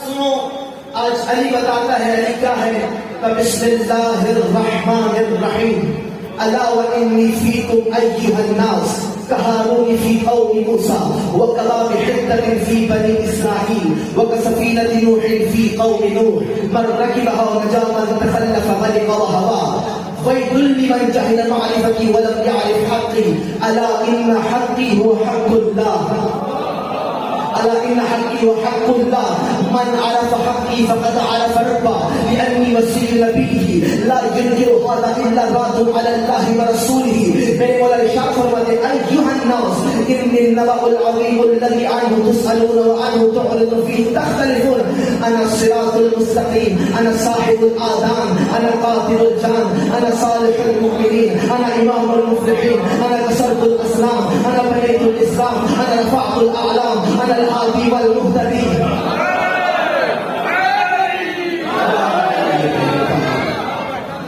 सुनो, आज अली बताता है, अली क्या है? बिस्मिल्लाहिर्रहमानिर्रहीम, अला व इन्नी फीकुम अय्युहन्नास कहारून फी कौम मूसा व कलाम हिद्दतिन फी बनी इस्राईल व कसफीनत नूह फी कौम नूह मन रकिबहा व नजा मन तखल्लफ मलिक व हवा वैदुल लिमन जहिल मारिफती व लम यअरिफ हक़्क़ी अला इन्न हक़्क़ी हुव हक़्क़ुल्लाह अला इन्न हक़्क़ी व हक़्क़ुल्लाह मन अरफ हक़्क़ी फ़क़द अरफ रब्बा लिअन्नी वसीय नबीही ला युनकिरु हाज़ा इल्ला रादुन अलल्लाहि व रसूलिही। मेरे मौला इरशाद फरमाते हैं, अय्युहन्नास इन्नी नबअुल अज़ीमुल लज़ी अन्हु तुसअलून व अन्हु तुअरिदून फ़ीहि तख़्तलिफ़ून अना सिरातुल मुस्तक़ीम अना साहिबुल आज़ान अना क़ातिलुल जान अना सालिहुल मुमिनीन अना इमामुल मुफ़्लिहीन अना कसरतुल अस्लाम अना बनैतुल इस्लाम अना रफ़अतुल अअलाम अना الهادي والمهتدي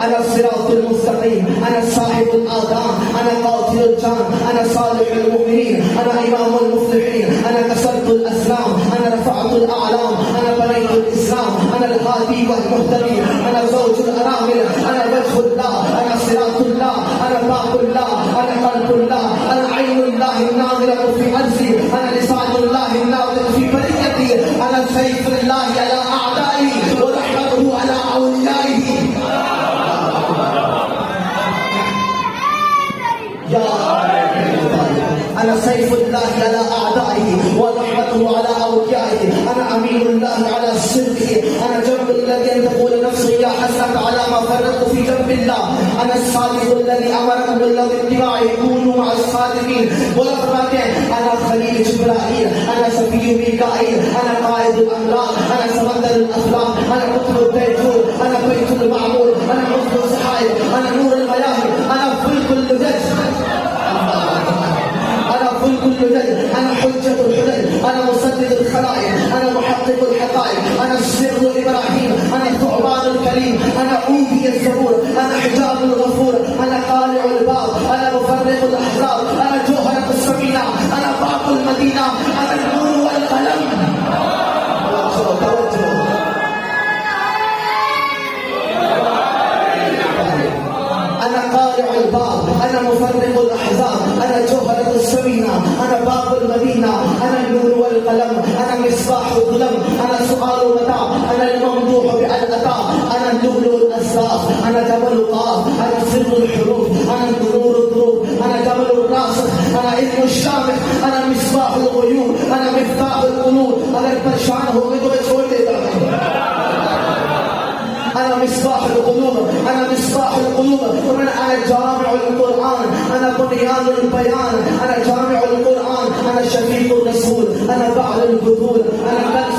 أنا الصراط المستقيم أنا صاحب الآذان أنا قاتل الجان أنا صالح المؤمنين أنا إمام المفلحين أنا كسرت الأسلام أنا رفعت الأعلام أنا بنيت الإسلام أنا الهادي والمهتدي أنا زوج الأرامل أنا وجه الله أنا صراط الله أنا باب الله أنا قلب الله أنا عين الله الناظرة في أرضي أنا لسان الله الناطق في بريتي أنا سيف الله على أعدائي ورحمته على أوليائه يا أنا سيف الله على أعدائه ورحمته على أوليائه أنا أمين الله على صدقه أنا جنب الذي تقول نفسي يا حسرة على ما فرطت في جنب الله أنا الصادق الذي أمركم بالاتباع كونوا مع الصادقين ولفظات أنا خليل جبرائيل أنا شفيع ميكائيل أنا قائد الأملاك أنا سمندر الأفلاك أنا قطب البيتون أنا بيت المعمور أنا مصر السحائب أنا نور المياهب أنا فلك اللجج أنا حجة الحجج أنا مسدد الخلائق أنا محقق الحقائق أنا السر إبراهيم أنا الثعبان الكريم أنا أوفي الزبور أنا حجاب الغفور أنا قارع الباب أنا مفرق الأحزاب أنا جوهرة السفينة أنا باب المدينة أنا النور والقلم. أنا قارع الباب أنا مفرق الأحزاب أنا جوهرة السفينة أنا باب المدينة أنا النور والقلم أنا مصباح الظلم أنا سؤال المتاع أنا الممدوح بالأتى أنا اللؤلؤ الأسراف أنا جبل قاف أنا سر الحروف أنا نور الظروف أنا جبل الراسخ أنا علم الشامخ أنا مصباح الغيوب أنا مفتاح القلوب أنا البرشان هو بدو छोड़ देता أنا مصباح القلوب أنا مصباح القلوب أنا جامع القرآن أنا بنيان البيان أنا جامع القرآن أنا شفيق الرسول أنا بعل البذول أنا كنز